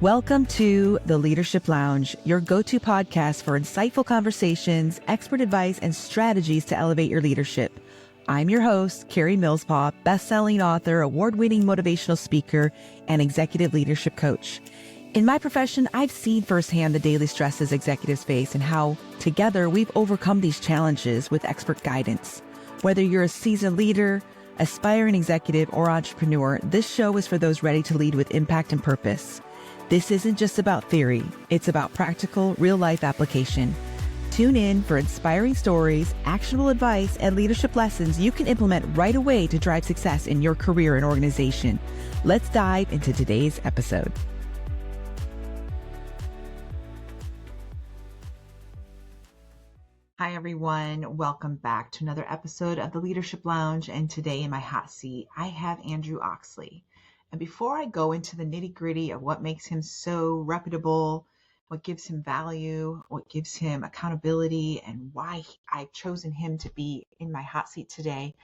Welcome to the Leadership Lounge, your go-to podcast for insightful conversations, expert advice, and strategies to elevate your leadership. I'm your host, Karie Millspaugh, best-selling author, award-winning motivational speaker, and executive leadership coach. In my profession, I've seen firsthand the daily stresses executives face and how, together, we've overcome these challenges with expert guidance. Whether you're a seasoned leader, aspiring executive, or entrepreneur, this show is for those ready to lead with impact and purpose. This isn't just about theory, it's about practical, real-life application. Tune in for inspiring stories, actionable advice, and leadership lessons you can implement right away to drive success in your career and organization. Let's dive into today's episode. Hi, everyone. Welcome back to another episode of the Leadership Lounge. And today in my hot seat, I have Andrew Oxley. And before I go into the nitty-gritty of what makes him so reputable, what gives him value, what gives him accountability, and why I've chosen him to be in my hot seat today,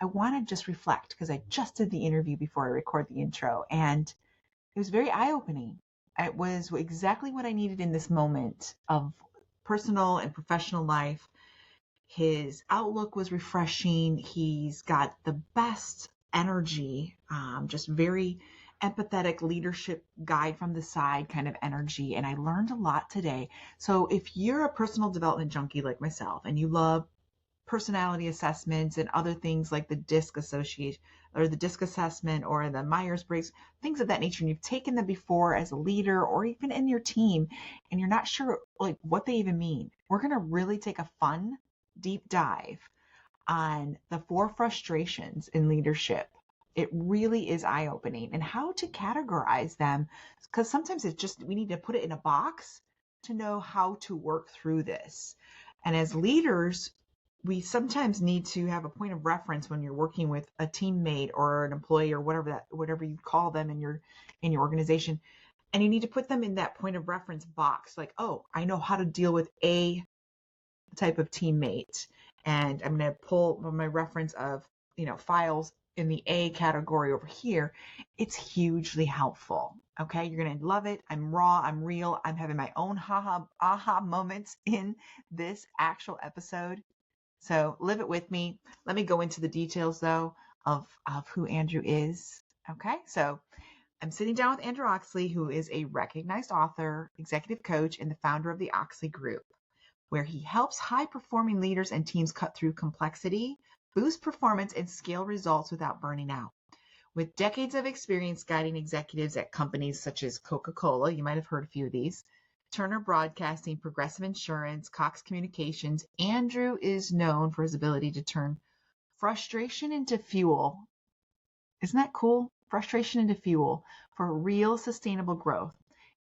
I want to just reflect because I just did the interview before I record the intro, and it was very eye-opening. It was exactly what I needed in this moment of personal and professional life. His outlook was refreshing. He's got the best energy, just very empathetic leadership guide from the side kind of energy. And I learned a lot today. So if you're a personal development junkie like myself and you love personality assessments and other things like the DISC association or the DISC assessment or the Myers-Briggs, things of that nature, and you've taken them before as a leader or even in your team, and you're not sure like what they even mean, we're going to really take a fun, deep dive on the 4 frustrations in leadership. It really is eye-opening and how to categorize them, because sometimes it's just we need to put it in a box to know how to work through this. And as leaders, we sometimes need to have a point of reference when you're working with a teammate or an employee or whatever you call them in your organization, and you need to put them in that point of reference box. Like, oh, I know how to deal with a type of teammate, and I'm going to pull my reference of files in the A category over here. It's hugely helpful. Okay, you're going to love it. I'm raw, I'm real, I'm having my own aha moments in this actual episode. So live it with me. Let me go into the details though of who Andrew is. Okay, so I'm sitting down with Andrew Oxley, who is a recognized author, executive coach, and the founder of the Oxley Group, where he helps high-performing leaders and teams cut through complexity, boost performance, and scale results without burning out. With decades of experience guiding executives at companies such as Coca-Cola, you might have heard a few of these, Turner Broadcasting, Progressive Insurance, Cox Communications, Andrew is known for his ability to turn frustration into fuel. Isn't that cool? Frustration into fuel for real sustainable growth.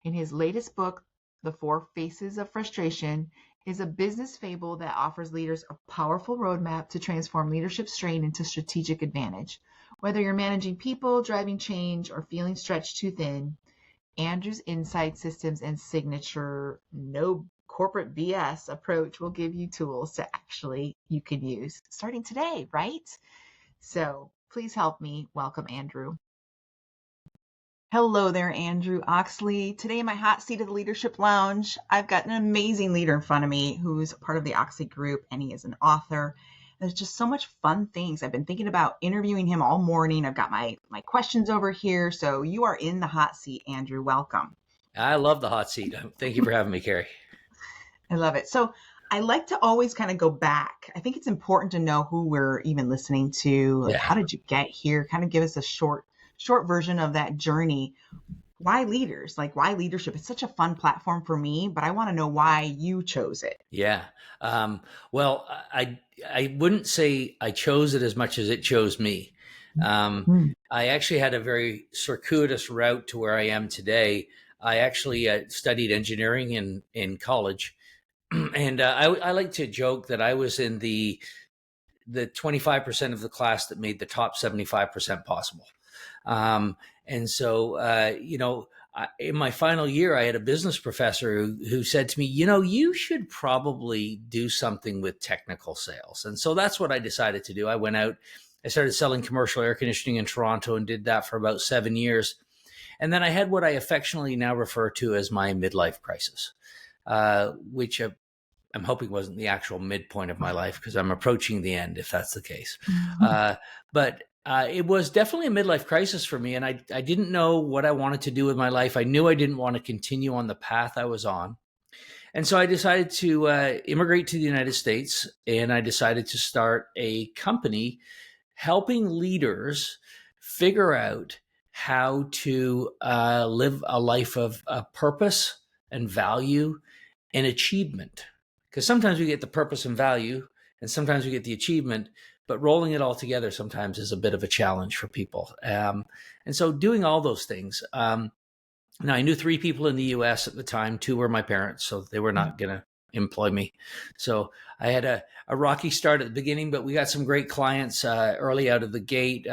In his latest book, The 4 Faces of Frustration, is a business fable that offers leaders a powerful roadmap to transform leadership strain into strategic advantage. Whether you're managing people, driving change, or feeling stretched too thin, Andrew's insight systems and signature no corporate BS approach will give you tools to actually you can use starting today, right? So please help me welcome Andrew. Hello there, Andrew Oxley. Today in my hot seat of the Leadership Lounge, I've got an amazing leader in front of me who's part of the Oxley Group, and he is an author. There's just so much fun things. I've been thinking about interviewing him all morning. I've got my questions over here. So you are in the hot seat, Andrew. Welcome. I love the hot seat. Thank you for having me, Karie. I love it. So I like to always kind of go back. I think it's important to know who we're even listening to. Like, how did you get here? Kind of give us a short version of that journey. Why leaders? Like, why leadership? It's such a fun platform for me, but I want to know why you chose it. Yeah. Well, I wouldn't say I chose it as much as it chose me. I actually had a very circuitous route to where I am today. I actually studied engineering in college. And I like to joke that I was in the 25% of the class that made the top 75% possible. And so, in my final year, I had a business professor who said to me, you should probably do something with technical sales. And so that's what I decided to do. I went out, I started selling commercial air conditioning in Toronto and did that for about 7 years. And then I had what I affectionately now refer to as my midlife crisis, which I'm hoping wasn't the actual midpoint of my life, because I'm approaching the end, if that's the case. But it was definitely a midlife crisis for me. And I didn't know what I wanted to do with my life. I knew I didn't want to continue on the path I was on. And so I decided to immigrate to the United States, and I decided to start a company helping leaders figure out how to live a life of purpose and value and achievement. Because sometimes we get the purpose and value, and sometimes we get the achievement, but rolling it all together sometimes is a bit of a challenge for people. And so doing all those things. Now, I knew 3 people in the U.S. at the time. 2 were my parents, so they were not going to employ me. So I had a rocky start at the beginning, but we got some great clients early out of the gate.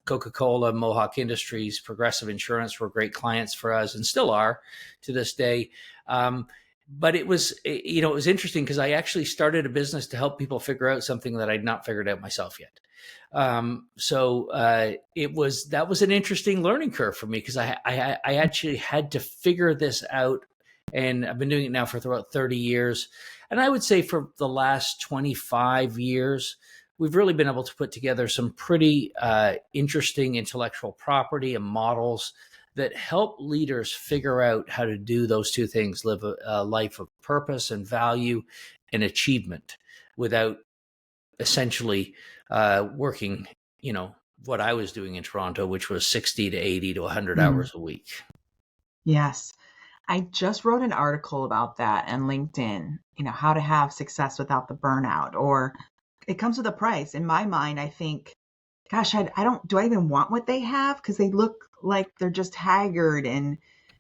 Coca-Cola, Mohawk Industries, Progressive Insurance were great clients for us, and still are to this day. But it was interesting because I actually started a business to help people figure out something that I'd not figured out myself yet. So that was an interesting learning curve for me, because I actually had to figure this out, and I've been doing it now for about 30 years. And I would say for the last 25 years, we've really been able to put together some pretty interesting intellectual property and models that help leaders figure out how to do those 2 things, live a life of purpose and value and achievement, without essentially working, what I was doing in Toronto, which was 60 to 80 to 100 hours a week. Yes. I just wrote an article about that on LinkedIn, how to have success without the burnout, or it comes with a price. In my mind, I think, gosh, do I even want what they have? Because they look like they're just haggard and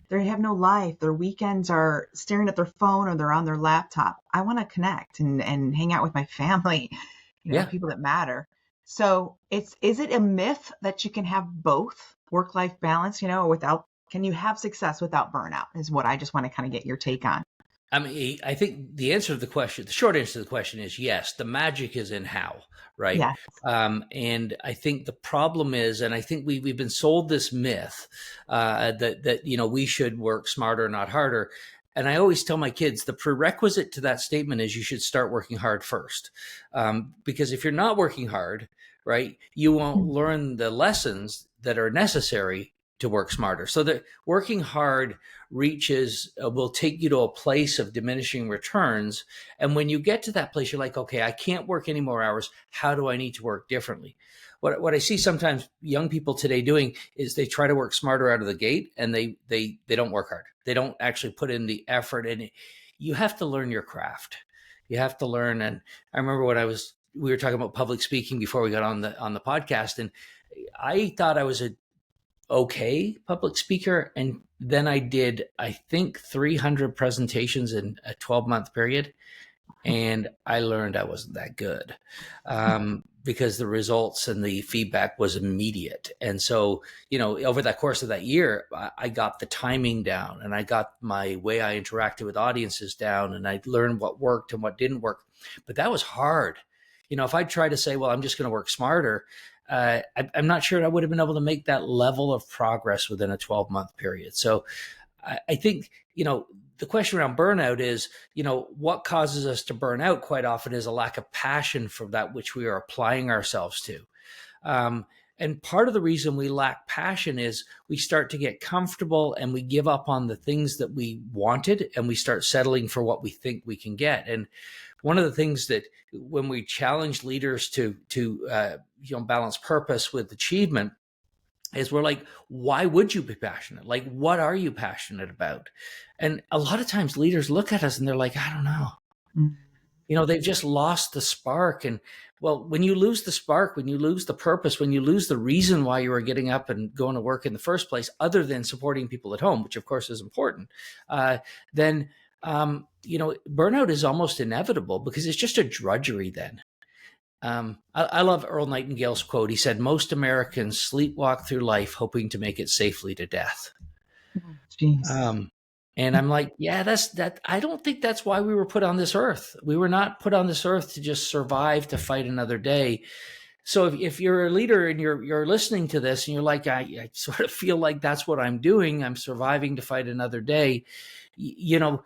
they have no life. Their weekends are staring at their phone or they're on their laptop. I want to connect and hang out with my family, people that matter. So is it a myth that you can have both work-life balance, can you have success without burnout, is what I just want to kind of get your take on. I mean, I think the short answer to the question is yes. The magic is in how, right? Yes. And I think the problem is, and I think we've been sold this myth that we should work smarter, not harder. And I always tell my kids the prerequisite to that statement is you should start working hard first, because if you're not working hard, right, you won't learn the lessons that are necessary to work smarter. So that working hard will take you to a place of diminishing returns. And when you get to that place, you're like, okay, I can't work any more hours. How do I need to work differently? What I see sometimes young people today doing is they try to work smarter out of the gate, and they don't work hard. They don't actually put in the effort. And you have to learn your craft. You have to learn. And I remember we were talking about public speaking before we got on the podcast, and I thought I was a okay public speaker, and then I did, I think, 300 presentations in a 12-month period, and I learned I wasn't that good, because the results and the feedback was immediate. And so, over that course of that year, I got the timing down, and I got my way I interacted with audiences down, and I learned what worked and what didn't work. But that was hard. If I tried to say, well, I'm just going to work smarter, I'm not sure I would have been able to make that level of progress within a 12-month period. So I think, the question around burnout is, what causes us to burn out quite often is a lack of passion for that which we are applying ourselves to. And part of the reason we lack passion is we start to get comfortable and we give up on the things that we wanted, and we start settling for what we think we can get. And one of the things that when we challenge leaders to balance purpose with achievement is we're like, why would you be passionate? Like, what are you passionate about? And a lot of times leaders look at us and they're like, I don't know. They've just lost the spark. And well, when you lose the spark, when you lose the purpose, when you lose the reason why you were getting up and going to work in the first place, other than supporting people at home, which of course is important, then burnout is almost inevitable, because it's just a drudgery then. I love Earl Nightingale's quote. He said, most Americans sleepwalk through life hoping to make it safely to death. And I'm like, yeah, that. I don't think that's why we were put on this earth. We were not put on this earth to just survive, to fight another day. So if you're a leader and you're listening to this and you're like, I sort of feel like that's what I'm doing. I'm surviving to fight another day. You know,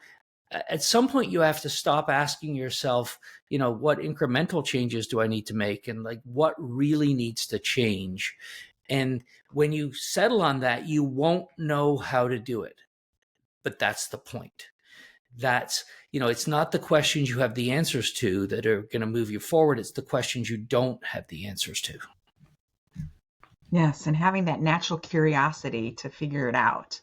at some point you have to stop asking yourself, what incremental changes do I need to make, and like what really needs to change. And when you settle on that, you won't know how to do it. But that's the point. That's, it's not the questions you have the answers to that are going to move you forward. It's the questions you don't have the answers to. Yes, and having that natural curiosity to figure it out.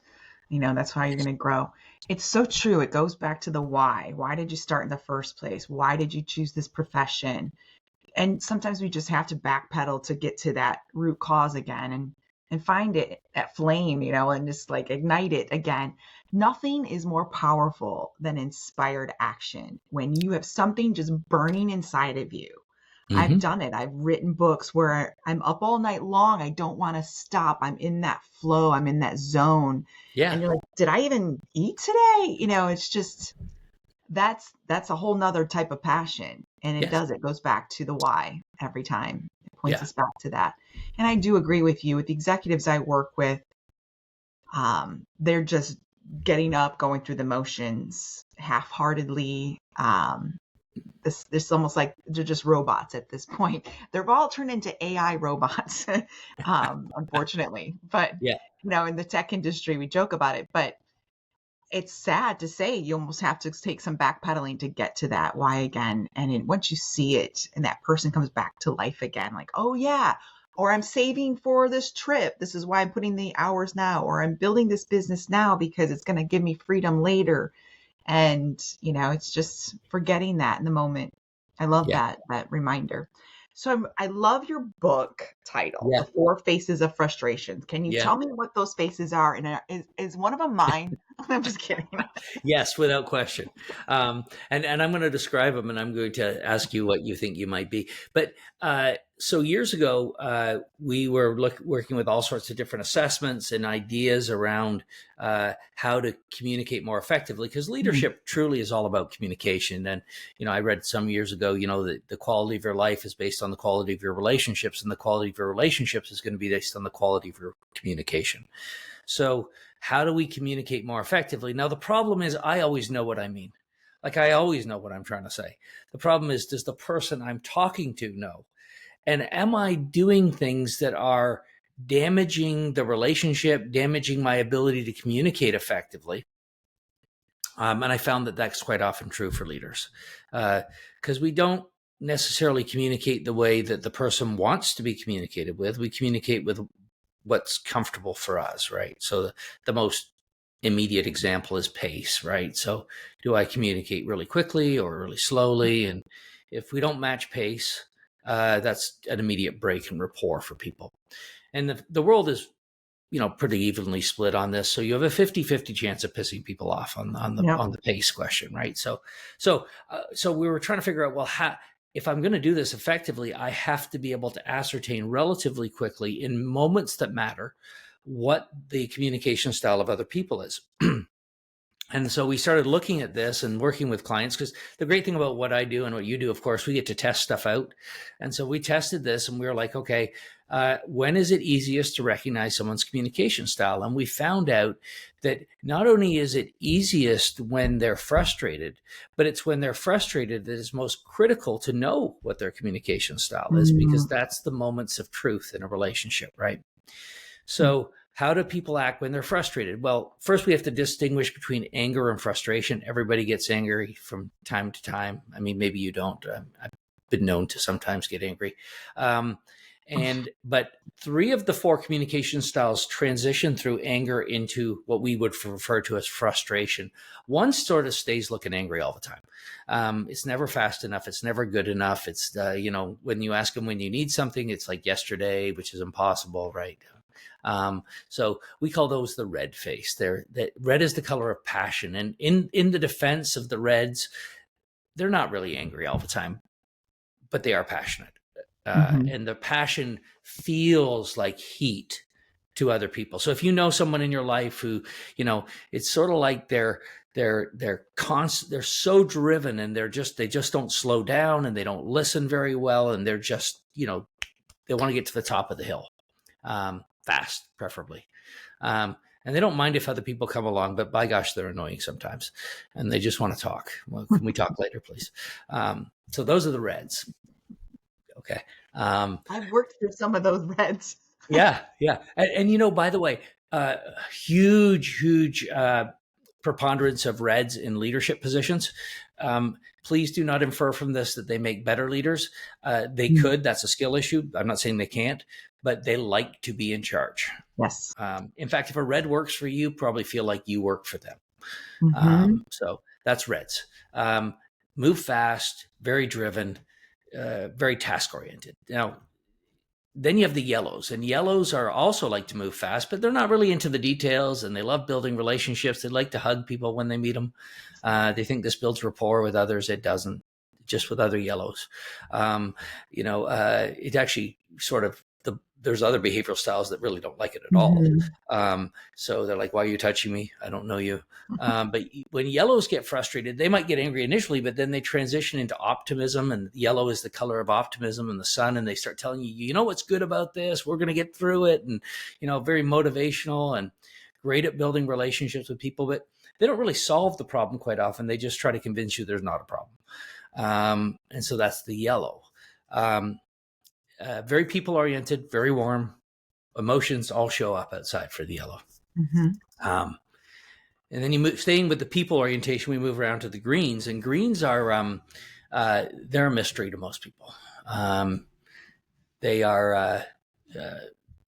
That's how you're going to grow. It's so true. It goes back to the why. Why did you start in the first place? Why did you choose this profession? And sometimes we just have to backpedal to get to that root cause again and find it, that flame, and just like ignite it again. Nothing is more powerful than inspired action. When you have something just burning inside of you. I've done it. I've written books where I'm up all night long. I don't want to stop. I'm in that flow. I'm in that zone. Yeah. And you're like, did I even eat today? It's just, that's a whole nother type of passion. And it goes back to the why every time. It points us back to that. And I do agree with you. With the executives I work with, they're just getting up, going through the motions half-heartedly. This almost like they're just robots at this point. They're all turned into AI robots, unfortunately. But in the tech industry, we joke about it. But it's sad to say you almost have to take some backpedaling to get to that why again. And once you see it, and that person comes back to life again, like, oh yeah, or I'm saving for this trip. This is why I'm putting the hours now, or I'm building this business now because it's going to give me freedom later. And, it's just forgetting that in the moment. I love that reminder. So I love your book title, The 4 Faces of Frustration. Can you tell me what those faces are? And is one of them mine? I'm just kidding. Yes, without question. And I'm going to describe them, and I'm going to ask you what you think you might be. But so years ago, we were working with all sorts of different assessments and ideas around how to communicate more effectively, because leadership truly is all about communication. And, I read some years ago, that the quality of your life is based on the quality of your relationships, and the quality of your relationships is going to be based on the quality of your communication. So how do we communicate more effectively? Now, the problem is I always know what I mean. Like, I always know what I'm trying to say. The problem is, does the person I'm talking to know? And am I doing things that are damaging the relationship, damaging my ability to communicate effectively? And I found that that's quite often true for leaders, because we don't necessarily communicate the way that the person wants to be communicated with. We communicate with what's comfortable for us, right? So the most immediate example is pace, right? So do I communicate really quickly or really slowly? And if we don't match pace, that's an immediate break in rapport for people. And the world is, pretty evenly split on this. So you have a 50-50 chance of pissing people off on the pace question, right? So we were trying to figure out, well, if I'm going to do this effectively, I have to be able to ascertain relatively quickly in moments that matter what the communication style of other people is. And so we started looking at this and working with clients, because the great thing about what I do and what you do, of course, we get to test stuff out. And so we tested this, and we were like, okay, when is it easiest to recognize someone's communication style? And we found out that not only is it easiest when they're frustrated, but it's when they're frustrated that it's most critical to know what their communication style is, because that's the moments of truth in a relationship, right? So how do people act when they're frustrated? Well, first we have to distinguish between anger and frustration. Everybody gets angry from time to time. I mean, maybe you don't. I've been known to sometimes get angry. But 3 of the 4 communication styles transition through anger into what we would refer to as frustration. One sort of stays looking angry all the time. It's never fast enough. It's never good enough. It's, when you ask them when you need something, it's like yesterday, which is impossible, right? So we call those the red face. Red is the color of passion. And in the defense of the reds, they're not really angry all the time, but they are passionate. And the passion feels like heat to other people. So if you know someone in your life who, it's sort of like they're so driven, and they just don't slow down, and they don't listen very well, and they're just, want to get to the top of the hill, fast, preferably. And they don't mind if other people come along, but by gosh, they're annoying sometimes, and they just want to talk. Well, can we talk later, please? So those are the reds. Okay. I've worked through some of those reds. Yeah. And by the way, huge preponderance of reds in leadership positions. Please do not infer from this that they make better leaders. They could. That's a skill issue. I'm not saying they can't, but they like to be in charge. Yes. In fact, if a red works for you, probably feel like you work for them. So that's reds. Move fast, very driven, very task oriented. Now, then you have the yellows, and yellows are also like to move fast, but they're not really into the details, and they love building relationships. They like to hug people when they meet them. They think this builds rapport with others. It doesn't, just with other yellows. It actually sort of, there's other behavioral styles that really don't like it at all. So they're like, why are you touching me? I don't know you. But when yellows get frustrated, they might get angry initially, but then they transition into optimism, and yellow is the color of optimism and the sun. And they start telling you, you know, what's good about this? We're going to get through it. And, very motivational and great at building relationships with people, but they don't really solve the problem quite often. They just try to convince you there's not a problem. And so that's the yellow. Very people oriented, very warm. Emotions all show up outside for the yellow. And then staying with the people orientation, we move around to the greens, and greens are they're a mystery to most people. They are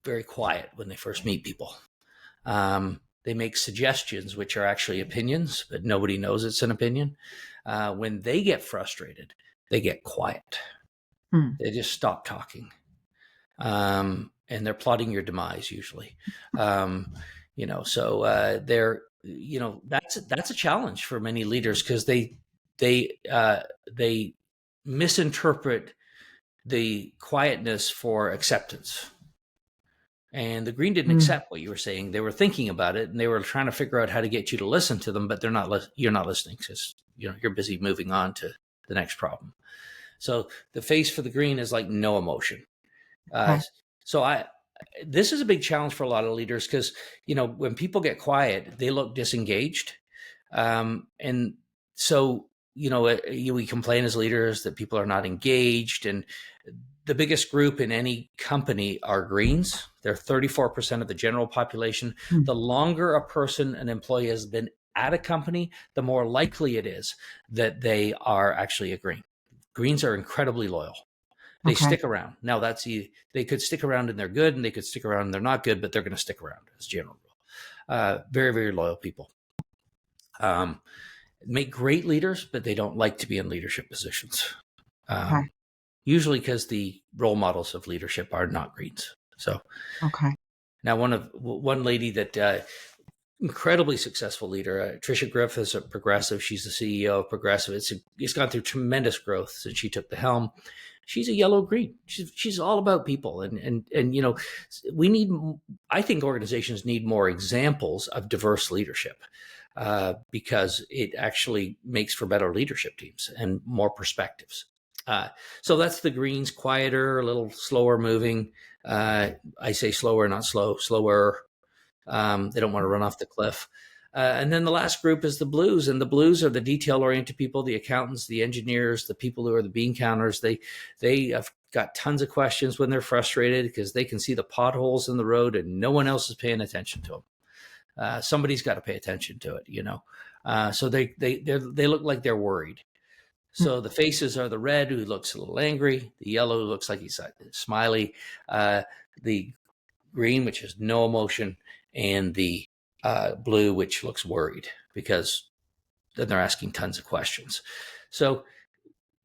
very quiet when they first meet people. They make suggestions, which are actually opinions, but nobody knows it's an opinion. When they get frustrated, they get quiet. They just stop talking. And they're plotting your demise usually. So they're, that's a challenge for many leaders, because they misinterpret the quietness for acceptance. And the green didn't accept what you were saying. They were thinking about it, and they were trying to figure out how to get you to listen to them, but you're not listening, because you're busy moving on to the next problem. So the face for the green is like no emotion. This is a big challenge for a lot of leaders, because, when people get quiet, they look disengaged. And so, we complain as leaders that people are not engaged. And the biggest group in any company are greens. They're 34% of the general population. The longer an employee has been at a company, the more likely it is that they are actually a green. Greens are incredibly loyal. They stick around. Now they could stick around and they're good, and they could stick around and they're not good, but they're going to stick around as a general rule. Very, very loyal people. Make great leaders, but they don't like to be in leadership positions. Usually because the role models of leadership are not greens. So, now one lady that, incredibly successful leader, Tricia Griffiths at Progressive. She's the CEO of Progressive. It's gone through tremendous growth since she took the helm. She's a yellow green. She's all about people. And I think organizations need more examples of diverse leadership, because it actually makes for better leadership teams and more perspectives. So that's the greens, quieter, a little slower moving. I say slower, not slower. They don't want to run off the cliff. And then the last group is the blues, and the blues are the detail-oriented people, the accountants, the engineers, the people who are the bean counters. They have got tons of questions when they're frustrated, because they can see the potholes in the road and no one else is paying attention to them. Somebody's got to pay attention to it, So they look like they're worried. So the faces are the red, who looks a little angry. The yellow looks like he's smiley. The green, which has no emotion, and the blue, which looks worried, because then they're asking tons of questions. So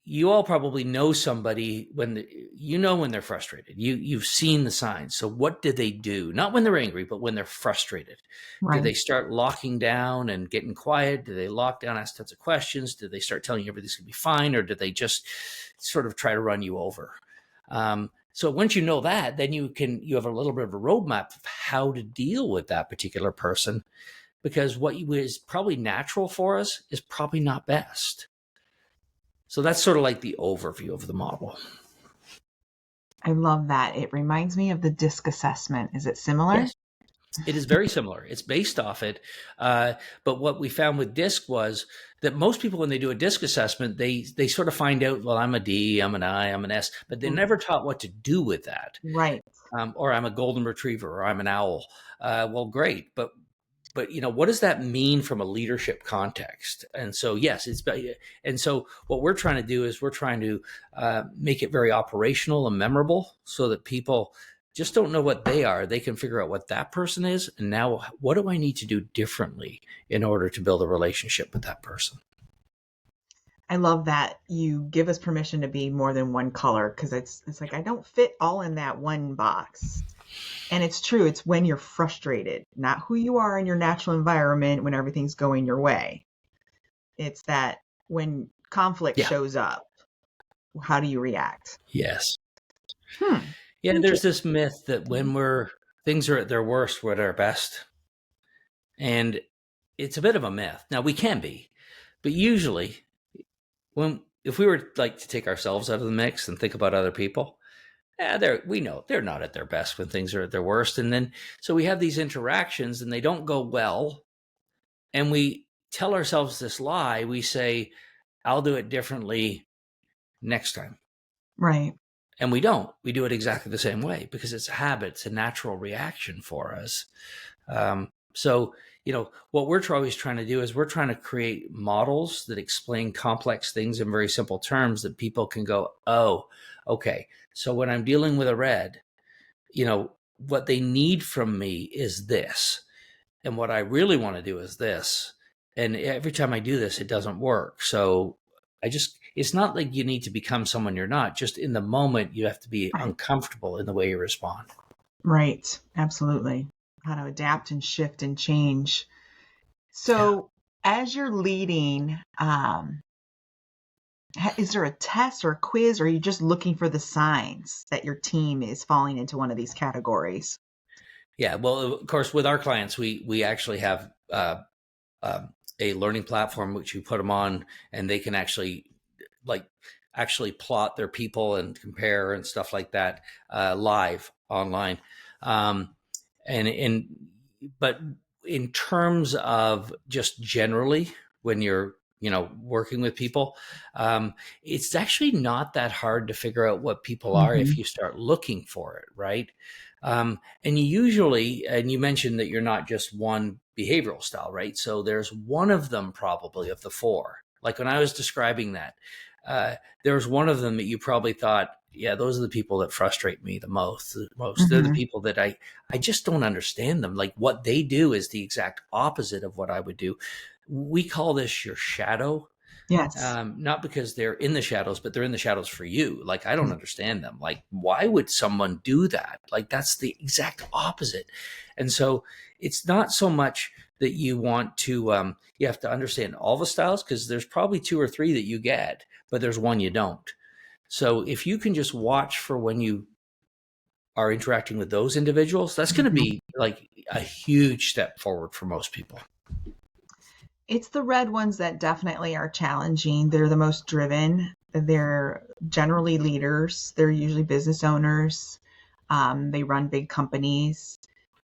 you all probably know somebody when they're frustrated. You've seen the signs. So what do they do? Not when they're angry, but when they're frustrated. Do they start locking down and getting quiet? Do they lock down, ask tons of questions? Do they start telling you everything's going to be fine? Or do they just sort of try to run you over? So once you know that, then you have a little bit of a roadmap of how to deal with that particular person, because what is probably natural for us is probably not best. So that's sort of like the overview of the model. I love that. It reminds me of the DISC assessment. Is it similar? Yes. It is very similar. It's based off it. But what we found with DISC was that most people, when they do a DISC assessment, they sort of find out, well, I'm a D, I'm an I, I'm an S, but they're never taught what to do with that. Right. Or I'm a golden retriever, or I'm an owl. Well, great. But what does that mean from a leadership context? And so, yes, and so what we're trying to do is we're trying to make it very operational and memorable so that people just don't know what they are. They can figure out what that person is. And now what do I need to do differently in order to build a relationship with that person? I love that you give us permission to be more than one color, because it's like I don't fit all in that one box. And it's true. It's when you're frustrated, not who you are in your natural environment when everything's going your way. It's that when conflict shows up, how do you react? Yes. Yeah, there's this myth that when things are at their worst, we're at our best. And it's a bit of a myth. Now, we can be, but usually if we were like to take ourselves out of the mix and think about other people, we know they're not at their best when things are at their worst. And then, so we have these interactions and they don't go well. And we tell ourselves this lie. We say, I'll do it differently next time. Right. And we don't. We do it exactly the same way because it's a habit. It's a natural reaction for us. So, what we're always trying to do is we're trying to create models that explain complex things in very simple terms that people can go, oh, okay. So when I'm dealing with a red, what they need from me is this. And what I really want to do is this. And every time I do this, it doesn't work. So it's not like you need to become someone you're not. Just in the moment, you have to be uncomfortable in the way you respond. Right. Absolutely. How to adapt and shift and change. So as you're leading, is there a test or a quiz, or are you just looking for the signs that your team is falling into one of these categories? Yeah. Well, of course, with our clients, we actually have a learning platform which you put them on, and they can actually plot their people and compare and stuff like that live online. But in terms of just generally, when you're working with people, it's actually not that hard to figure out what people are if you start looking for it, right? And you mentioned that you're not just one behavioral style, right? So there's one of them probably of the four. Like when I was describing that, there was one of them that you probably thought, yeah, those are the people that frustrate me the most. They're the people that I just don't understand them. Like what they do is the exact opposite of what I would do. We call this your shadow. Yes. Not because they're in the shadows, but they're in the shadows for you. Like, I don't understand them. Like, why would someone do that? Like, that's the exact opposite. And so it's not so much that you want to, you have to understand all the styles, because there's probably 2 or 3 that you get, but there's one you don't. So if you can just watch for when you are interacting with those individuals, that's going to be like a huge step forward for most people. It's the red ones that definitely are challenging. They're the most driven. They're generally leaders. They're usually business owners. They run big companies.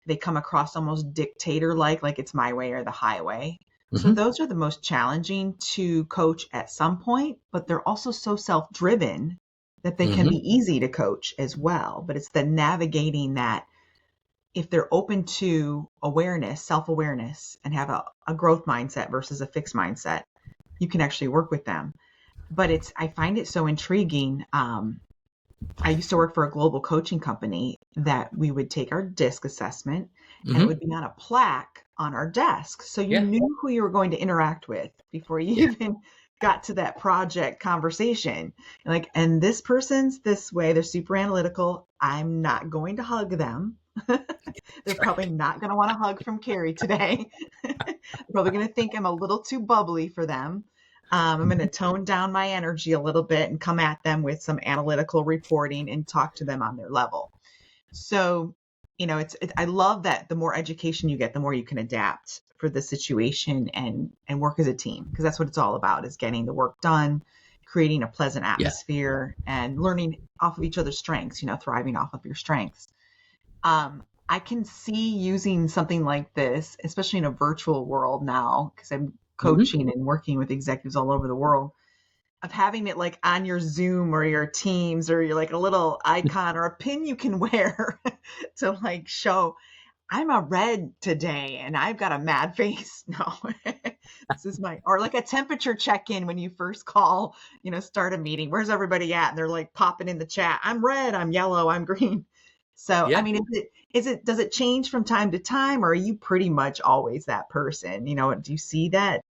They come across almost dictator-like it's my way or the highway. So those are the most challenging to coach at some point, but they're also so self-driven that they can be easy to coach as well. But it's the navigating that. If they're open to awareness, self-awareness, and have a growth mindset versus a fixed mindset, you can actually work with them. But I find it so intriguing. I used to work for a global coaching company that we would take our DISC assessment and it would be on a plaque on our desk. So you knew who you were going to interact with before you even got to that project conversation. And this person's this way, they're super analytical. I'm not going to hug them. They're probably not going to want a hug from Karie today. They're probably going to think I'm a little too bubbly for them. I'm going to tone down my energy a little bit and come at them with some analytical reporting and talk to them on their level. So, I love that the more education you get, the more you can adapt for the situation and work as a team, because that's what it's all about, is getting the work done, creating a pleasant Yeah. atmosphere and learning off of each other's strengths, thriving off of your strengths. I can see using something like this, especially in a virtual world now, because I'm Mm-hmm. coaching and working with executives all over the world, of having it like on your Zoom or your Teams, or you're like a little icon or a pin you can wear to like show I'm a red today and I've got a mad face. No, this is or like a temperature check in when you first call, start a meeting. Where's everybody at? And they're like popping in the chat. I'm red, I'm yellow, I'm green. So, I Yeah. mean, does it change from time to time, or are you pretty much always that person? Do you see that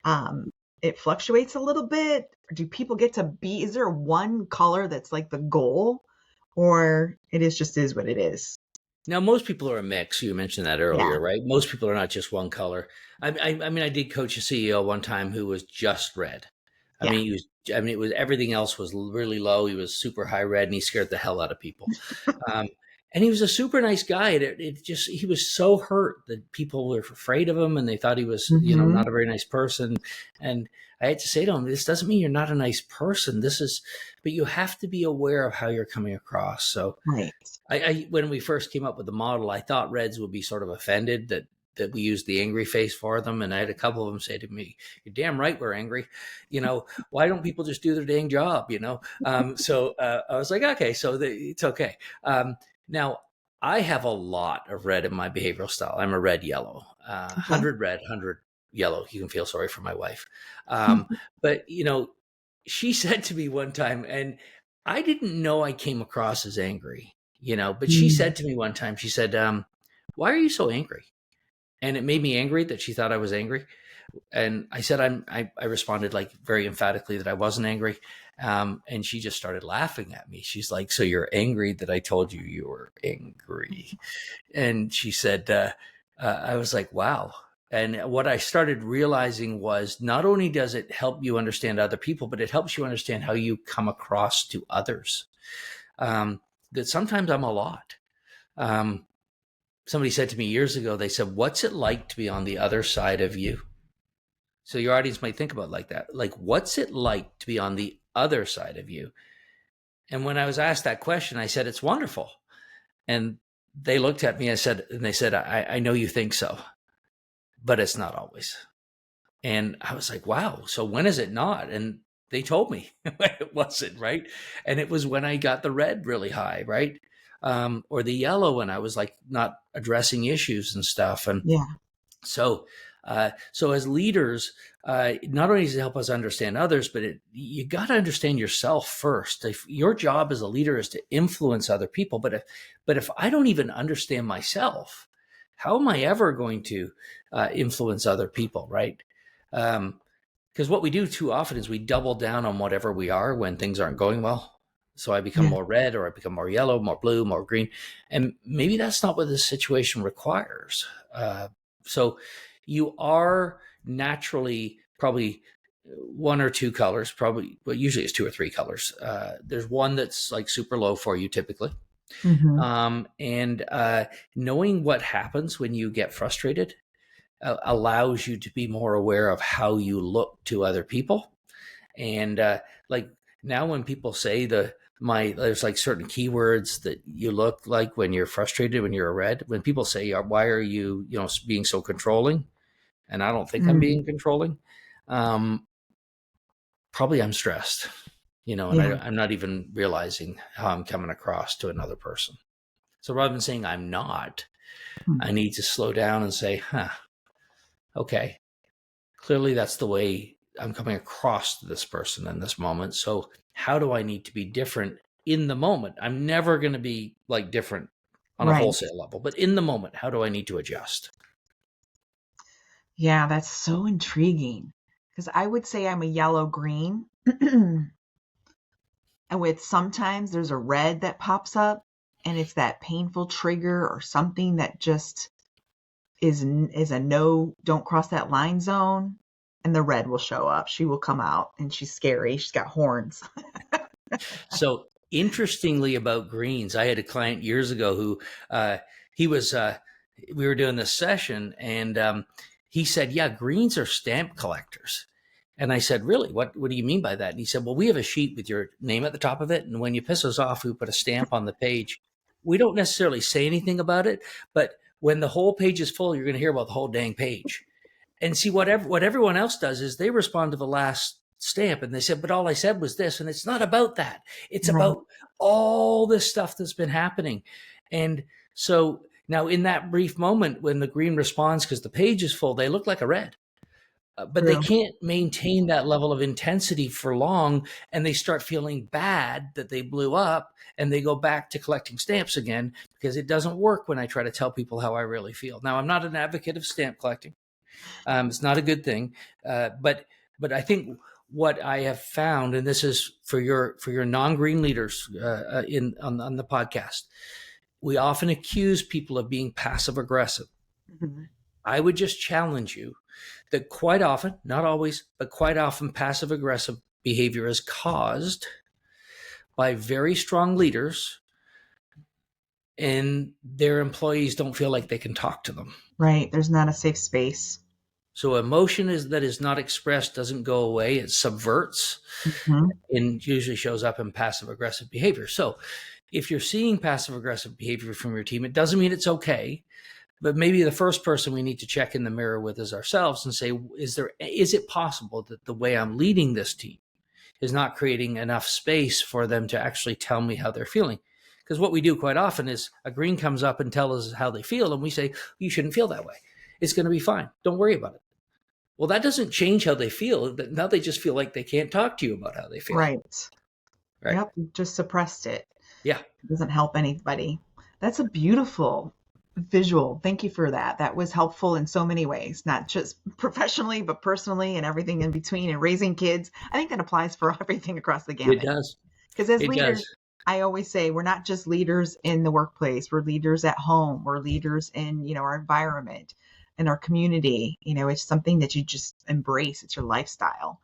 um, it fluctuates a little bit? Or do people get to be, is there one color that's like the goal, or it is what it is? Now, most people are a mix. You mentioned that Yeah. earlier, right? Most people are not just one color. I mean, I did coach a CEO one time who was just red. I Yeah. mean, it was everything else was really low. He was super high red, and he scared the hell out of people. Um, and he was a super nice guy. He was so hurt that people were afraid of him, and they thought he was, Hmm. not a very nice person. And I had to say to him, "This doesn't mean you're not a nice person. But you have to be aware of how you're coming across." So, Right. when we first came up with the model, I thought Reds would be sort of offended that we used the angry face for them. And I had a couple of them say to me, "You're damn right we're angry. Why don't people just do their dang job?" So I was like, okay, so it's okay. Now, I have a lot of red in my behavioral style. I'm a red yellow, Okay. 100 red, 100 yellow. You can feel sorry for my wife. But, she said to me one time, and I didn't know I came across as angry, but she Mm. said to me one time, she said, "Why are you so angry?" And it made me angry that she thought I was angry. And I said, I responded like very emphatically that I wasn't angry. And she just started laughing at me. She's like, "So you're angry that I told you you were angry?" And she said, I was like, wow. And what I started realizing was not only does it help you understand other people, but it helps you understand how you come across to others. That sometimes I'm a lot. Um, Somebody said to me years ago, they said, "What's it like to be on the other side of you?" So your audience might think about it like that. Like, what's it like to be on the other side of you? And when I was asked that question, I said, "It's wonderful." And they looked at me, and they said, I know you think so, but it's not always. And I was like, wow. So when is it not? And they told me when it wasn't, right? And it was when I got the red really high, right? Or the yellow when I was like not addressing issues and stuff. And Yeah. so as leaders, not only does it help us understand others, but you got to understand yourself first. If your job as a leader is to influence other people, but if I don't even understand myself, how am I ever going to influence other people, right? Because what we do too often is we double down on whatever we are when things aren't going well. So I become Yeah. more red, or I become more yellow, more blue, more green, and maybe that's not what this situation requires. So you are naturally probably one or two colors, probably, but usually it's two or three colors. There's one that's like super low for you typically. Hmm. And knowing what happens when you get frustrated allows you to be more aware of how you look to other people. And like now when people say there's like certain keywords that you look like when you're frustrated, when you're a red, when people say, "Why are you, being so controlling?" And I don't think I'm Mm. being controlling. Um, Probably I'm stressed, and Yeah. I'm not even realizing how I'm coming across to another person. So rather than saying I'm not, Mm. I need to slow down and say, okay, clearly that's the way I'm coming across to this person in this moment. So how do I need to be different in the moment? I'm never going to be like different on a Right. wholesale level, but in the moment, how do I need to adjust? Yeah, that's so intriguing, because I would say I'm a yellow green. And with sometimes there's a red that pops up, and it's that painful trigger or something that just is a no, don't cross that line zone, and the red will show up. She will come out and she's scary. She's got horns. So interestingly about greens, I had a client years ago who he was, we were doing this session, and he said, yeah, greens are stamp collectors. And I said, really? What do you mean by that? And he said, well, we have a sheet with your name at the top of it. And when you piss us off, we put a stamp on the page. We don't necessarily say anything about it, but when the whole page is full, you're going to hear about the whole dang page. And see, what everyone else does is they respond to the last stamp and they said, but all I said was this. And it's not about that. It's about all this stuff that's been happening. And so now in that brief moment when the green responds because the page is full, they look like a red. But they can't maintain that level of intensity for long, and they start feeling bad that they blew up, and they go back to collecting stamps again because it doesn't work when I try to tell people how I really feel. Now, I'm not an advocate of stamp collecting. It's not a good thing, but I think what I have found, and this is for your non-green leaders on the podcast, we often accuse people of being passive aggressive. Mm-hmm. I would just challenge you that quite often, not always, but quite often, passive aggressive behavior is caused by very strong leaders and their employees don't feel like they can talk to them. Right. There's not a safe space. So emotion that is not expressed doesn't go away. It subverts and usually shows up in passive aggressive behavior. So if you're seeing passive aggressive behavior from your team, it doesn't mean it's okay. But maybe the first person we need to check in the mirror with is ourselves and say, is it possible that the way I'm leading this team is not creating enough space for them to actually tell me how they're feeling? Because what we do quite often is a green comes up and tells us how they feel, and we say, you shouldn't feel that way. It's going to be fine. Don't worry about it. Well, that doesn't change how they feel. Now they just feel like they can't talk to you about how they feel. Right. Yep. You just suppressed it. Yeah. It doesn't help anybody. That's a beautiful visual. Thank you for that. That was helpful in so many ways, not just professionally, but personally and everything in between and raising kids. I think that applies for everything across the gamut. It does. Because as leaders, I always say we're not just leaders in the workplace. We're leaders at home. We're leaders in, our environment, in our community. It's something that you just embrace. It's your lifestyle.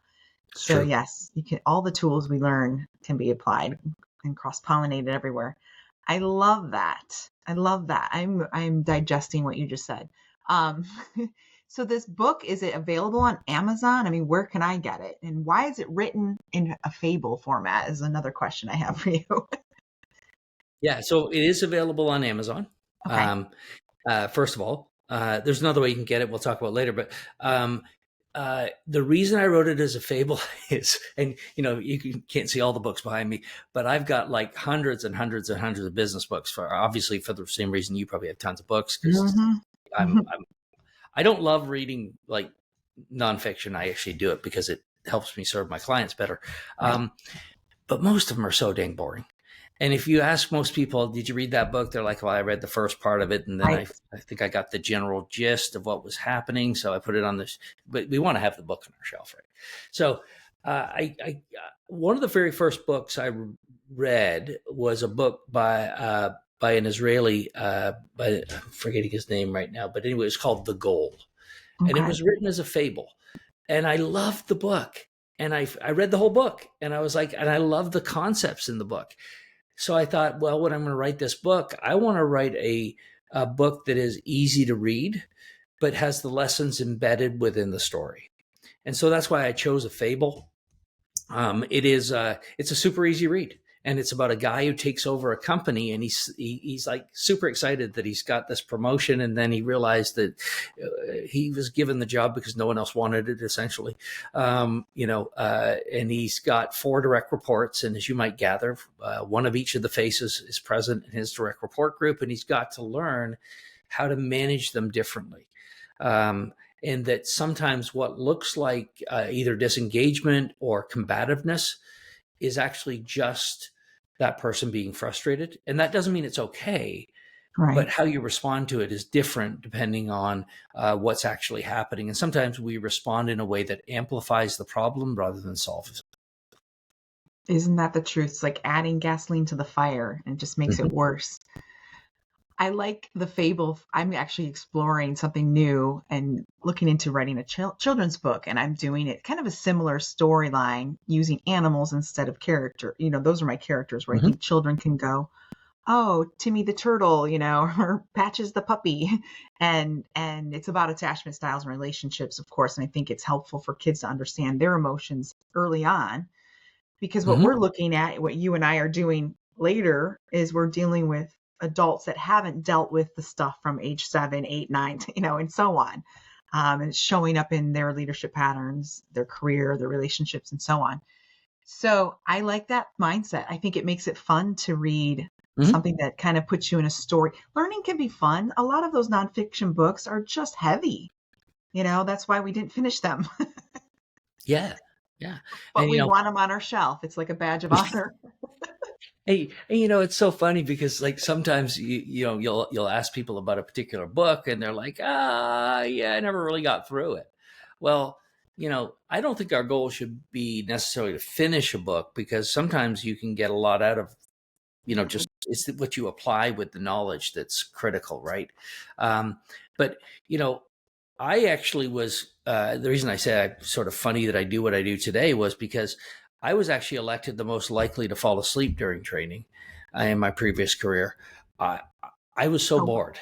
So yes, all the tools we learn can be applied and cross-pollinated everywhere. I love that. I'm digesting what you just said. So this book, is it available on Amazon? I mean, where can I get it? And why is it written in a fable format is another question I have for you. Yeah, so it is available on Amazon. Okay. First of all, there's another way you can get it. We'll talk about later. But the reason I wrote it as a fable is, and you can't see all the books behind me, but I've got like hundreds and hundreds and hundreds of business books obviously for the same reason you probably have tons of books. Because I don't love reading like nonfiction. I actually do it because it helps me serve my clients better. But most of them are so dang boring. And if you ask most people, did you read that book? They're like, well, I read the first part of it. And then I think I got the general gist of what was happening. So I put it on this, but we want to have the book on our shelf, right? So one of the very first books I read was a book by an Israeli, I'm forgetting his name right now, but anyway, it's called The Goal. Okay. And it was written as a fable. And I loved the book. And I read the whole book and I was like, and I love the concepts in the book. So I thought, well, when I'm going to write this book, I want to write a book that is easy to read, but has the lessons embedded within the story. And so that's why I chose a fable. It's a super easy read. And it's about a guy who takes over a company, and he's like super excited that he's got this promotion. And then he realized that he was given the job because no one else wanted it, essentially. And he's got 4 direct reports. And as you might gather, one of each of the faces is present in his direct report group. And he's got to learn how to manage them differently. And that sometimes what looks like either disengagement or combativeness is actually just that person being frustrated. And that doesn't mean it's okay, right? But how you respond to it is different depending on what's actually happening. And sometimes we respond in a way that amplifies the problem rather than solves it. Isn't that the truth? It's like adding gasoline to the fire and it just makes it worse. I like the fable. I'm actually exploring something new and looking into writing a children's book. And I'm doing it kind of a similar storyline using animals instead of character. Those are my characters where I think children can go. oh, Timmy the turtle, or Patches the puppy. And it's about attachment styles and relationships, of course. And I think it's helpful for kids to understand their emotions early on, because what we're Mm-hmm. looking at, what you and I are doing later, is we're dealing with adults that haven't dealt with the stuff from age 7, 8, 9, and so on. And it's showing up in their leadership patterns, their career, their relationships, and so on. So I like that mindset. I think it makes it fun to read Mm-hmm. something that kind of puts you in a story. Learning can be fun. A lot of those nonfiction books are just heavy. That's why we didn't finish them, Yeah. Yeah. but And, we want them on our shelf. It's like a badge of honor. hey, and it's so funny because like sometimes you'll ask people about a particular book and they're like, yeah, I never really got through it. Well, I don't think our goal should be necessarily to finish a book, because sometimes you can get a lot out of, just it's what you apply with the knowledge that's critical, right? But I actually was, the reason I say I'm sort of funny that I do what I do today was because I was actually elected the most likely to fall asleep during training in my previous career. I I was so Oh, bored.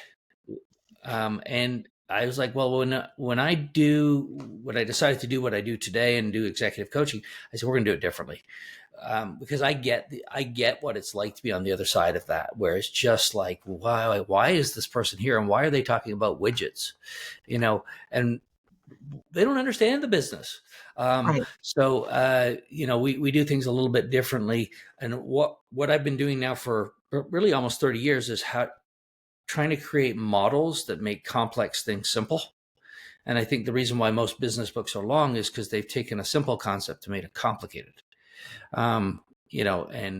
And I was like, well, when I decided to do what I do today and do executive coaching, I said, we're going to do it differently. Because I get what it's like to be on the other side of that, where it's just like, why is this person here, and why are they talking about widgets, and they don't understand the business. right. We do things a little bit differently, and what I've been doing now for really almost 30 years is trying to create models that make complex things simple. And I think the reason why most business books are long is because they've taken a simple concept and made it complicated. And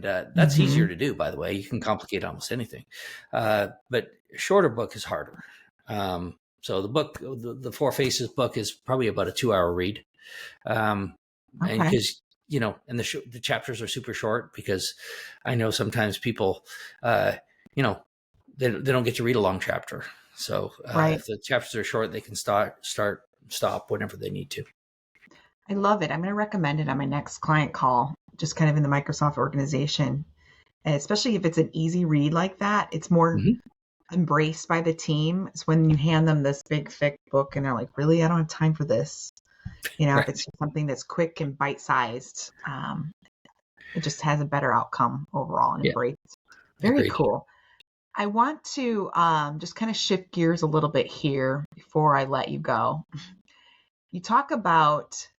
that's easier Hmm. to do, by the way. You can complicate almost anything. But a shorter book is harder. So the Four Faces book is probably about a 2-hour read. And Okay. because, and the chapters are super short, because I know sometimes people, you know, they don't get to read a long chapter. So Right. if the chapters are short, they can stop whenever they need to. I love it. I'm going to recommend it on my next client call, just kind of in the Microsoft organization. And especially if it's an easy read like that, it's more Mm-hmm. embraced by the team. It's when you hand them this big, thick book and they're like, really, I don't have time for this. If Right. it's something that's quick and bite sized, it just has a better outcome overall and Yeah. embraced. Very Agreed. cool. I want to just kind of shift gears a little bit here before I let you go. You talk about,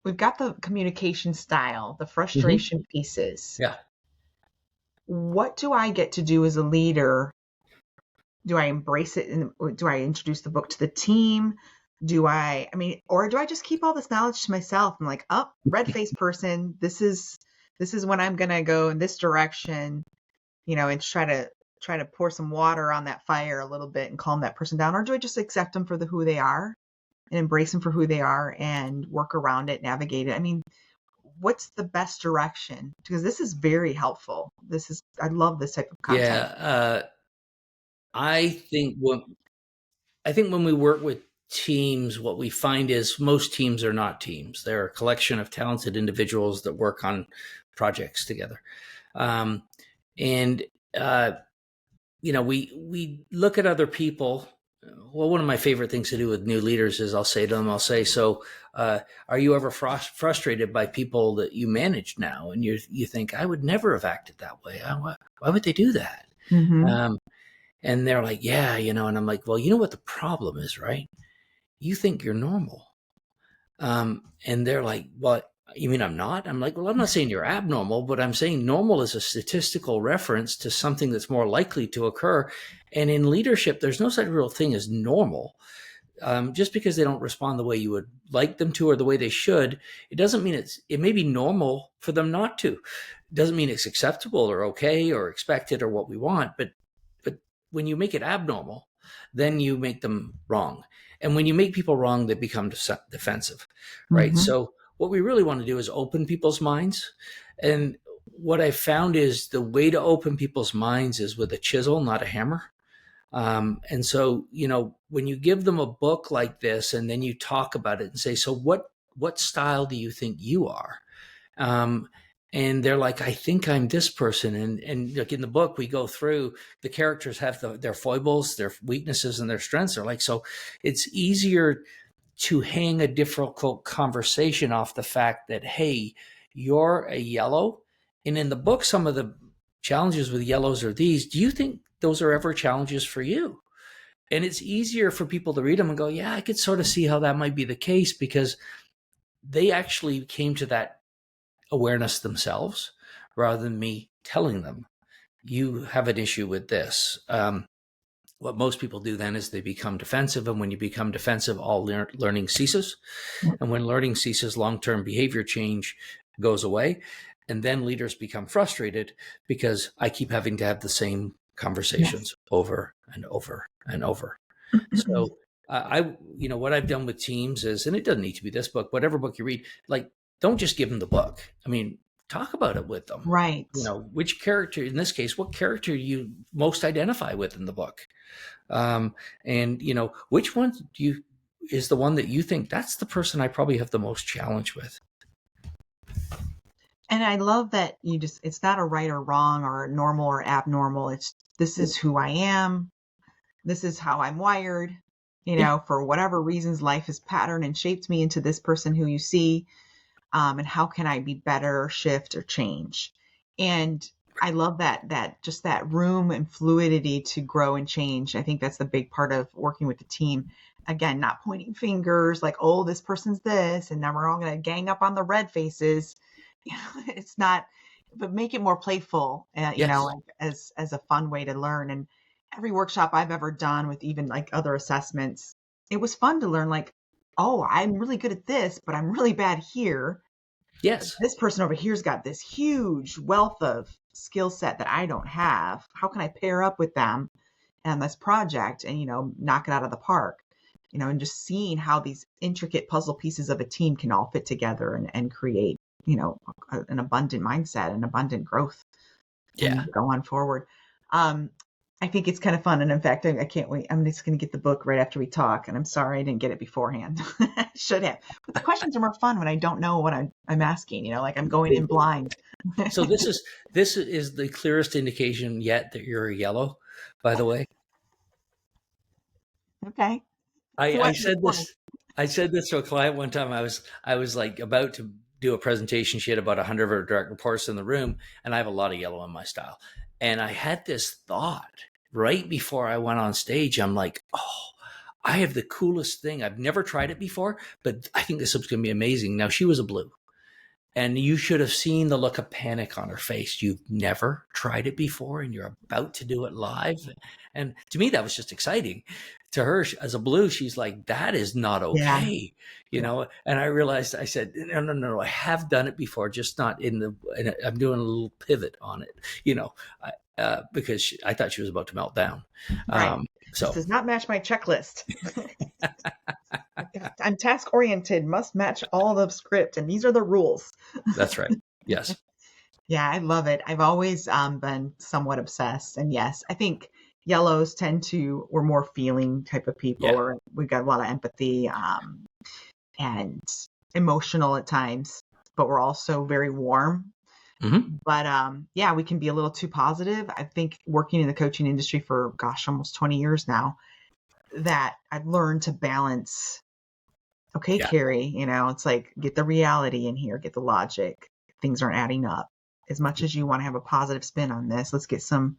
we've got the communication style, the Mm-hmm. frustration pieces. Yeah. What do I get to do as a leader? Do I embrace it, and do I introduce the book to the team? Or do I just keep all this knowledge to myself? I'm like, oh, red faced person, this is when I'm gonna go in this direction, and try to pour some water on that fire a little bit and calm that person down? Or do I just accept them for who they are and embrace them for who they are and work around it, navigate it? What's the best direction? Because this is very helpful. I love this type of content. Yeah. I think when we work with teams, what we find is most teams are not teams. They're a collection of talented individuals that work on projects together. Um, and we look at other people. Well, one of my favorite things to do with new leaders is I'll say to them, so are you ever frustrated by people that you manage now? And you think, I would never have acted that way. Why would they do that? Mm-hmm. Um, and they're like, yeah, and I'm like, well, you know what the problem is, right? You think you're normal. And they're like, well, you mean I'm not? I'm like, well, I'm not saying you're abnormal, but I'm saying normal is a statistical reference to something that's more likely to occur. And in leadership, there's no such real thing as normal. Just because they don't respond the way you would like them to or the way they should, it doesn't mean it may be normal for them not to. It doesn't mean it's acceptable or okay or expected or what we want. But when you make it abnormal, then you make them wrong. And when you make people wrong, they become defensive, right? Mm-hmm. So what we really want to do is open people's minds. And what I found is the way to open people's minds is with a chisel, not a hammer. And so, when you give them a book like this and then you talk about it and say, so what style do you think you are? Um, and they're like, I think I'm this person. And like in the book, we go through, the characters have their foibles, their weaknesses, and their strengths. They're like, so it's easier to hang a difficult conversation off the fact that, hey, you're a yellow. And in the book, some of the challenges with yellows are these. Do you think those are ever challenges for you? And it's easier for people to read them and go, yeah, I could sort of see how that might be the case, because they actually came to that awareness themselves rather than me telling them, you have an issue with this. What most people do then is they become defensive. And when you become defensive, all learning ceases. And when learning ceases, long-term behavior change goes away. And then leaders become frustrated because I keep having to have the same conversations over and over and over. So what I've done with teams is, and it doesn't need to be this book, whatever book you read, like, don't just give them the book. I mean, talk about it with them. Right. Which character, in this case, what character you most identify with in the book? And which one is the one that you think that's the person I probably have the most challenge with? And I love that it's not a right or wrong or normal or abnormal. This is who I am. This is how I'm wired. For whatever reasons, life has patterned and shaped me into this person who you see. And how can I be better, shift, or change? And I love that just that room and fluidity to grow and change. I think that's the big part of working with the team. Again, not pointing fingers like, oh, this person's this, and now we're all going to gang up on the red faces. It's not, but make it more playful, like as a fun way to learn. And every workshop I've ever done with even like other assessments, it was fun to learn like, oh, I'm really good at this, but I'm really bad here. Yes. This person over here's got this huge wealth of skill set that I don't have. How can I pair up with them on this project and, knock it out of the park? And just seeing how these intricate puzzle pieces of a team can all fit together and create, an abundant mindset and abundant growth. Yeah. Go on forward. I think it's kind of fun. And in fact, I can't wait. I'm just going to get the book right after we talk. And I'm sorry I didn't get it beforehand. I should have. But the questions are more fun when I don't know what I'm asking, like I'm going in blind. So this is the clearest indication yet that you're a yellow, by the way. Okay. I said this to a client one time. I was like about to do a presentation. She had about 100 of her direct reports in the room, and I have a lot of yellow in my style. And I had this thought right before I went on stage. I'm like, oh, I have the coolest thing. I've never tried it before, but I think this is going to be amazing. Now, she was a blue. And you should have seen the look of panic on her face. You've never tried it before, and you're about to do it live. And to me, that was just exciting. To her, as a blue, she's like, that is not okay, And I realized, I said, no, I have done it before, just not I'm doing a little pivot on it, because I thought she was about to melt down. Right. So this does not match my checklist. I'm task oriented, must match all the script, and these are the rules. That's right. Yes. Yeah, I love it. I've always been somewhat obsessed, and yes, I think yellows we're more feeling type of people, or we've got a lot of empathy and emotional at times, but we're also very warm. Mm-hmm. But we can be a little too positive. I think working in the coaching industry for almost 20 years now, that I've learned to balance. Okay, Karie, it's like, get the reality in here, get the logic. Things aren't adding up. As much as you want to have a positive spin on this, let's get some,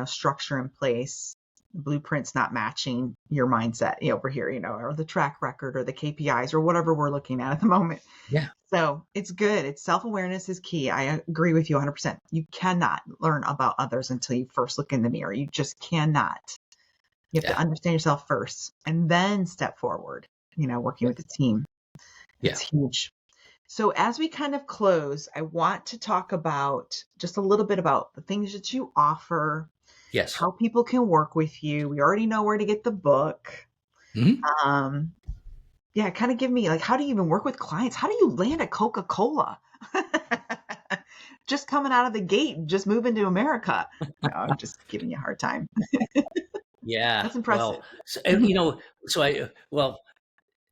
structure in place. The blueprint's not matching your mindset over here, or the track record or the KPIs or whatever we're looking at the moment. Yeah. So it's good. It's self-awareness is key. I agree with you 100%. You cannot learn about others until you first look in the mirror. You just cannot. You have to understand yourself first and then step forward. Working with the team. It's huge. So as we kind of close, I want to talk about just a little bit about the things that you offer. Yes. How people can work with you. We already know where to get the book. Mm-hmm. Kind of give me how do you even work with clients? How do you land at Coca-Cola? Just coming out of the gate, just moving to America. No, I'm just giving you a hard time. Yeah. That's impressive. Well,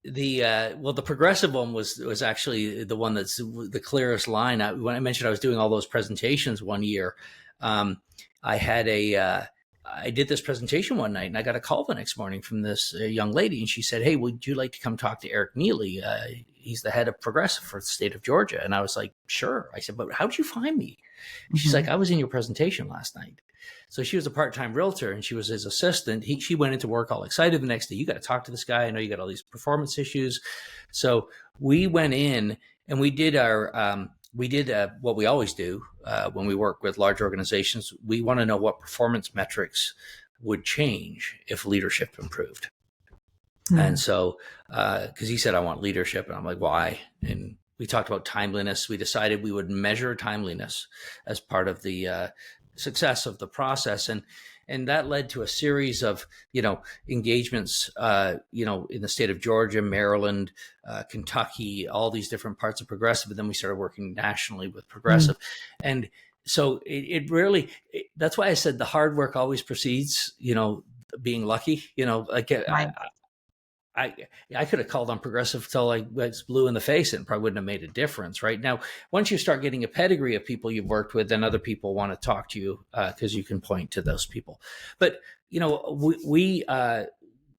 the progressive one was actually the one that's the clearest line. When I mentioned I was doing all those presentations one year, I had I did this presentation one night, and I got a call the next morning from this young lady, and she said, "Hey, would you like to come talk to Eric Neely? He's the head of progressive for the state of Georgia." And I was like, "Sure." I said, "But how'd you find me?" She's like, "I was in your presentation last night." So she was a part-time realtor, and she was his assistant. She went into work all excited the next day. "You got to talk to this guy. I know you got all these performance issues." So we went in and we did what we always do when we work with large organizations. We want to know what performance metrics would change if leadership improved. And so, because he said, "I want leadership," and I'm like, "Why?" And we talked about timeliness. We decided we would measure timeliness as part of the success of the process, and that led to a series of engagements in the state of Georgia, Maryland, Kentucky, all these different parts of progressive. And then we started working nationally with progressive, and so it really, that's why I said the hard work always precedes being lucky. Right. I could have called on progressive till I was blue in the face and probably wouldn't have made a difference. Right now, once you start getting a pedigree of people you've worked with, then other people want to talk to you because you can point to those people. But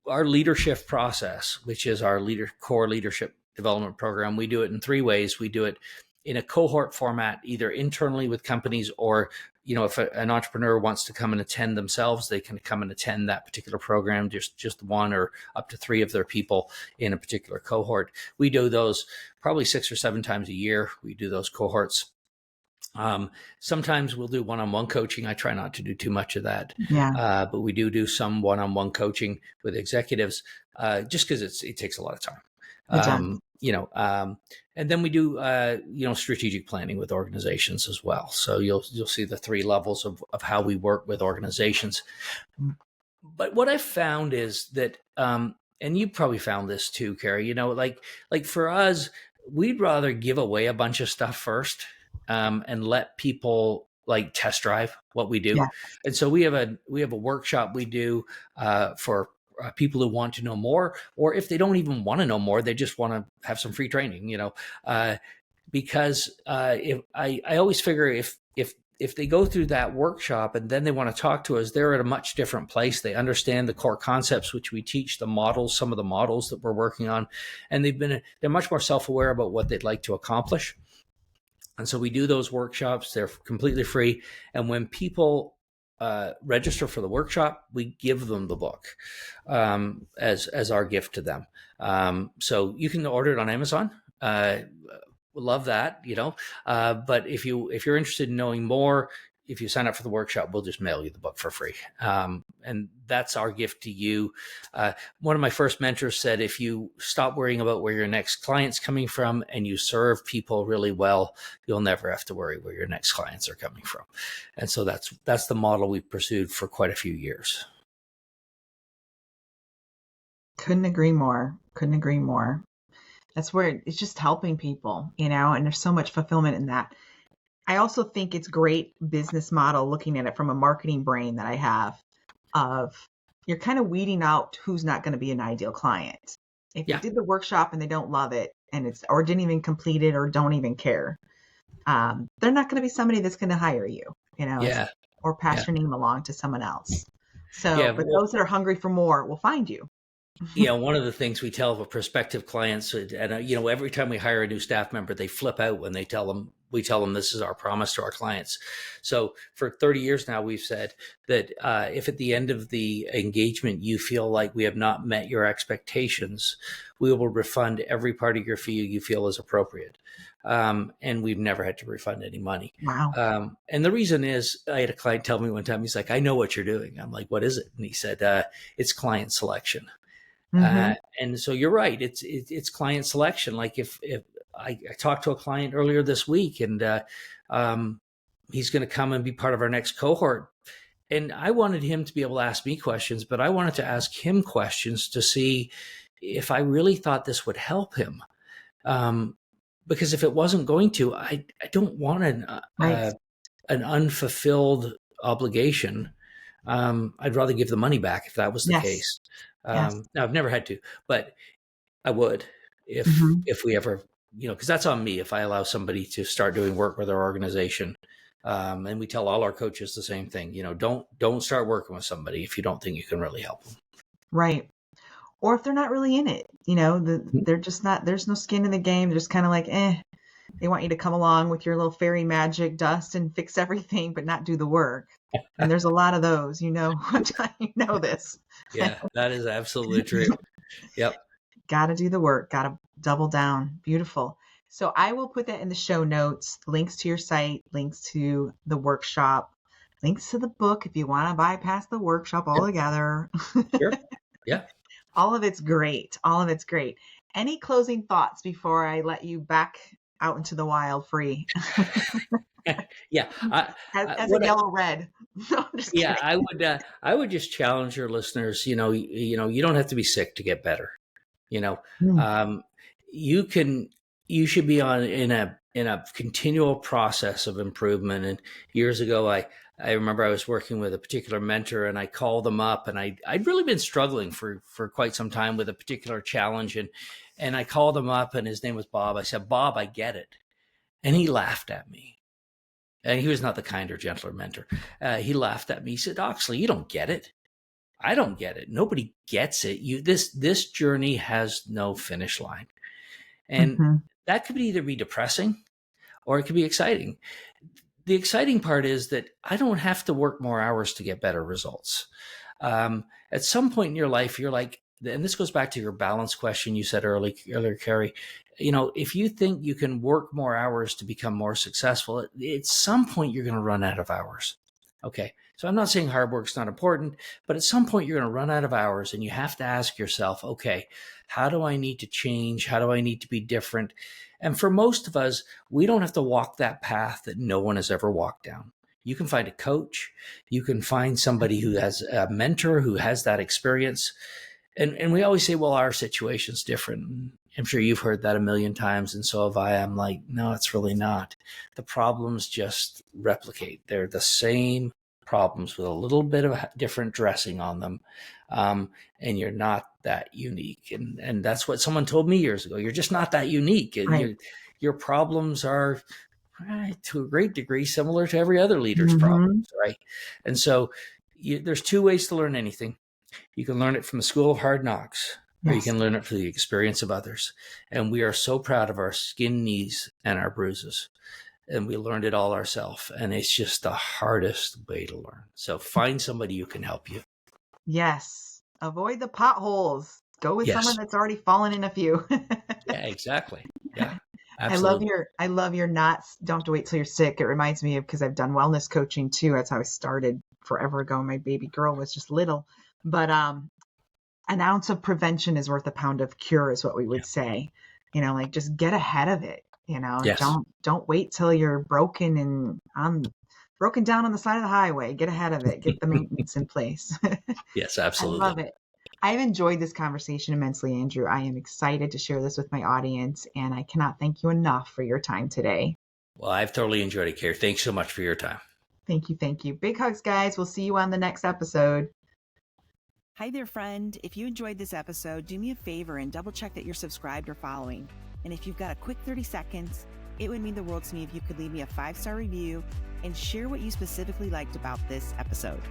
our leadership process, which is our core leadership development program, we do it in 3 ways. We do it in a cohort format, either internally with companies, or if an entrepreneur wants to come and attend themselves, they can come and attend that particular program, just 1 or up to 3 of their people in a particular cohort. We do those probably 6 or 7 times a year. We do those cohorts. Sometimes we'll do one-on-one coaching. I try not to do too much of that, but we do some one-on-one coaching with executives, just because it takes a lot of time. And then we do, strategic planning with organizations as well. So you'll see the 3 levels of how we work with organizations. But what I've found is that, and you probably found this too, Karie, like for us, we'd rather give away a bunch of stuff first, and let people like test drive what we do. And so we have a workshop we do, for people who want to know more, or if they don't even want to know more, they just want to have some free training, because if I always figure if they go through that workshop and then they want to talk to us, they're at a much different place. They understand the core concepts, which we teach, the models, some of the models that we're working on, and they're much more self-aware about what they'd like to accomplish. And so we do those workshops. They're completely free. And when people register for the workshop, we give them the book as our gift to them. So you can order it on Amazon. Love that, but if you're interested in knowing more, if you sign up for the workshop, we'll just mail you the book for free. And that's our gift to you. One of my first mentors said, if you stop worrying about where your next client's coming from and you serve people really well, you'll never have to worry where your next clients are coming from. And so that's the model we've pursued for quite a few years. Couldn't agree more. That's where it's just helping people, and there's so much fulfillment in that. I also think it's great business model, looking at it from a marketing brain that I have, of you're kind of weeding out who's not going to be an ideal client. If you did the workshop and they don't love it or didn't even complete it or don't even care, they're not going to be somebody that's going to hire you, or pass your name along to someone else. So, but those that are hungry for more will find you. One of the things we tell the prospective clients, and every time we hire a new staff member, they flip out when we tell them this is our promise to our clients. So for 30 years now, we've said that if at the end of the engagement you feel like we have not met your expectations, we will refund every part of your fee you feel is appropriate. And we've never had to refund any money. Wow. And the reason is, I had a client tell me one time, he's like, "I know what you're doing." I'm like, "What is it?" And he said, "It's client selection." And so you're right. It's client selection. Like if I talked to a client earlier this week, and he's going to come and be part of our next cohort. And I wanted him to be able to ask me questions, but I wanted to ask him questions to see if I really thought this would help him. Because if it wasn't going to, I don't want an unfulfilled obligation. I'd rather give the money back if that was the case. Now, I've never had to, but I would, Mm-hmm. if we ever, because that's on me if I allow somebody to start doing work with our organization. And we tell all our coaches the same thing. Don't start working with somebody if you don't think you can really help them. Right. Or if they're not really in it, they're just not, there's no skin in the game. They're just kind of like, they want you to come along with your little fairy magic dust and fix everything, but not do the work. And there's a lot of those, you know this. Yeah, that is absolutely true. Yep. Got to do the work, got to double down. Beautiful. So I will put that in the show notes, links to your site, links to the workshop, links to the book if you want to bypass the workshop altogether. Sure. Yeah. All of it's great. All of it's great. Any closing thoughts before I let you back out into the wild free? Yeah. As a yellow red. No, I'm just kidding. I would just challenge your listeners, you don't have to be sick to get better. You should be in a continual process of improvement. And years ago, I remember I was working with a particular mentor, and I called them up, and I'd really been struggling for quite some time with a particular challenge. And I called him up, and his name was Bob. I said, "Bob, I get it." And he laughed at me. And he was not the kinder, gentler mentor. He laughed at me. He said, "Oxley, you don't get it. I don't get it. Nobody gets it. This journey has no finish line." And that could either be depressing or it could be exciting. The exciting part is that I don't have to work more hours to get better results. At some point in your life, you're like, and this goes back to your balance question you said earlier, Karie, if you think you can work more hours to become more successful, at some point you're going to run out of hours. Okay. So I'm not saying hard work's not important, but at some point you're going to run out of hours, and you have to ask yourself, okay, how do I need to change? How do I need to be different? And for most of us, we don't have to walk that path that no one has ever walked down. You can find a coach. You can find somebody who has a mentor who has that experience. And we always say, well, our situation's different. I'm sure you've heard that a million times, and so have I. I'm like, no, it's really not. The problems just replicate. They're the same problems with a little bit of different dressing on them. And you're not that unique. And that's what someone told me years ago. You're just not that unique. Right. Your problems are, to a great degree, similar to every other leader's problems, right? And so there's two ways to learn anything. You can learn it from the school of hard knocks, or you can learn it through the experience of others. And we are so proud of our skin, knees, and our bruises. And we learned it all ourselves. And it's just the hardest way to learn. So find somebody who can help you. Yes. Avoid the potholes. Go with someone that's already fallen in a few. Yeah, exactly. Yeah. Absolutely. I love your knots. Don't have to wait till you're sick. It reminds me of, because I've done wellness coaching too. That's how I started forever ago. My baby girl was just little, but an ounce of prevention is worth a pound of cure, is what we would say. Like, just get ahead of it. Don't wait till you're broken and broken down on the side of the highway. Get ahead of it. Get the maintenance in place. Yes, absolutely. I love it. I've enjoyed this conversation immensely, Andrew. I am excited to share this with my audience, and I cannot thank you enough for your time today. Well, I've totally enjoyed it, Karie. Thanks so much for your time. Thank you. Thank you. Big hugs, guys. We'll see you on the next episode. Hi there, friend. If you enjoyed this episode, do me a favor and double check that you're subscribed or following. And if you've got a quick 30 seconds, it would mean the world to me if you could leave me a 5-star review and share what you specifically liked about this episode.